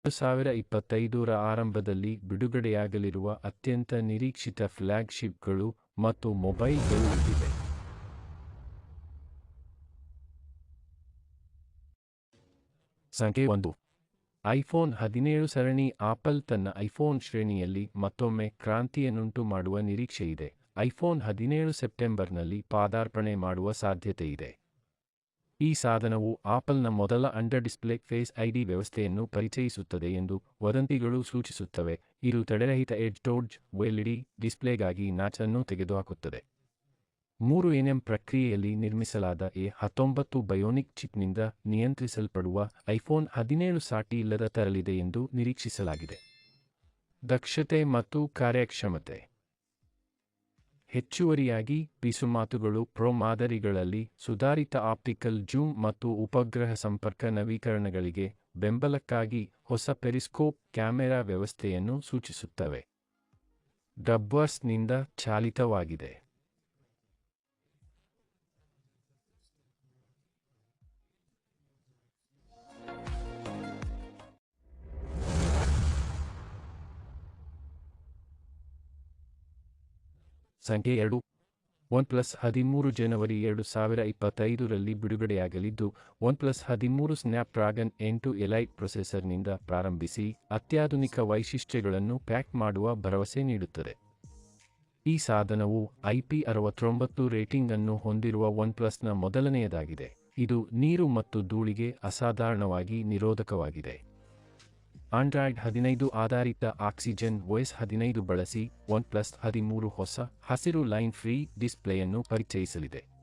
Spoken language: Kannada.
2025ರ ಆರಂಭದಲ್ಲಿ ಬಿಡುಗಡೆಯಾಗಲಿರುವ ಅತ್ಯಂತ ನಿರೀಕ್ಷಿತ ಫ್ಲ್ಯಾಗ್‌ಶಿಪ್‌ಗಳು ಮತ್ತು ಮೊಬೈಲ್‌ಗಳು ಇವೆ. ಸಂಖ್ಯೆ 1. ಐಫೋನ್ 17 ಸರಣಿ. ಆಪಲ್ ತನ್ನ ಐಫೋನ್ ಶ್ರೇಣಿಯಲ್ಲಿ ಮತ್ತೊಮ್ಮೆ ಕ್ರಾಂತಿಯನ್ನುಂಟು ಮಾಡುವ ನಿರೀಕ್ಷೆಯಿದೆ. ಐಫೋನ್ 17 ಸೆಪ್ಟೆಂಬರ್‌ನಲ್ಲಿ ಪಾದಾರ್ಪಣೆ ಮಾಡುವ ಸಾಧ್ಯತೆಯಿದೆ. ಈ ಸಾಧನವು ಆಪಲ್‌ನ ಮೊದಲ ಅಂಡರ್ ಡಿಸ್ಪ್ಲೇ ಫೇಸ್ ಐಡಿ ವ್ಯವಸ್ಥೆಯನ್ನು ಪರಿಚಯಿಸುತ್ತದೆ ಎಂದು ವದಂತಿಗಳು ಸೂಚಿಸುತ್ತವೆ. ಇದು ತಡೆರಹಿತ ಎಡ್ಜ್ ಟೋಡ್ಜ್ ಎಲ್ಇಡಿ ಡಿಸ್ಪ್ಲೇಗಾಗಿ ನಾಚ್ ಅನ್ನು ತೆಗೆದುಹಾಕುತ್ತದೆ. 3nm ಪ್ರಕ್ರಿಯೆಯಲ್ಲಿ ನಿರ್ಮಿಸಲಾದ A19 ಬಯೋನಿಕ್ ಚಿಪ್ನಿಂದ ನಿಯಂತ್ರಿಸಲ್ಪಡುವ ಐಫೋನ್ 17 ಸಾಟಿ ಇಲ್ಲದ ತರಲಿದೆ ಎಂದು ನಿರೀಕ್ಷಿಸಲಾಗಿದೆ. ದಕ್ಷತೆ ಮತ್ತು ಕಾರ್ಯಕ್ಷಮತೆ. ಹೆಚ್ಚುವರಿಯಾಗಿ, ಪಿಸುಮಾತುಗಳು ಪ್ರೊ ಮಾದರಿಗಳಲ್ಲಿ ಸುಧಾರಿತ ಆಪ್ಟಿಕಲ್ ಜೂಮ್ ಮತ್ತು ಉಪಗ್ರಹ ಸಂಪರ್ಕ ನವೀಕರಣಗಳಿಗೆ ಬೆಂಬಲಕ್ಕಾಗಿ ಹೊಸ ಪೆರಿಸ್ಕೋಪ್ ಕ್ಯಾಮೆರಾ ವ್ಯವಸ್ಥೆಯನ್ನು ಸೂಚಿಸುತ್ತವೆ. ಡಬ್ವರ್ಸ್‌ನಿಂದ ಚಾಲಿತವಾಗಿದೆ. ಸಂಖ್ಯೆ 2. ಒನ್‌ಪ್ಲಸ್ 13 ಜನವರಿ 2025ರಲ್ಲಿ ಬಿಡುಗಡೆಯಾಗಲಿದ್ದು, ಒನ್‌ಪ್ಲಸ್ 13 ಸ್ನ್ಯಾಪ್‌ಡ್ರ್ಯಾಗನ್ 8 ಎಲೈಟ್ ಪ್ರೊಸೆಸರ್‌ನಿಂದ ಪ್ರಾರಂಭಿಸಿ ಅತ್ಯಾಧುನಿಕ ವೈಶಿಷ್ಟ್ಯಗಳನ್ನು ಪ್ಯಾಕ್ ಮಾಡುವ ಭರವಸೆ ನೀಡುತ್ತದೆ. ಈ ಸಾಧನವು IP69 ರೇಟಿಂಗ್ ಅನ್ನು ಹೊಂದಿರುವ ಒನ್‌ಪ್ಲಸ್‌ನ ಮೊದಲನೆಯದಾಗಿದೆ. ಇದು ನೀರು ಮತ್ತು ಧೂಳಿಗೆ ಅಸಾಧಾರಣವಾಗಿ ನಿರೋಧಕವಾಗಿದೆ. ಆಂಡ್ರಾಯ್ಡ್ 15 ಆಧಾರಿತ ಆಕ್ಸಿಜನ್ OS 15 ಬಳಸಿ ಒನ್‌ಪ್ಲಸ್ 13 ಹೊಸ ಹಸಿರು ಲೈನ್ ಫ್ರೀ ಡಿಸ್ಪ್ಲೇಯನ್ನು ಪರಿಚಯಿಸಲಿದೆ.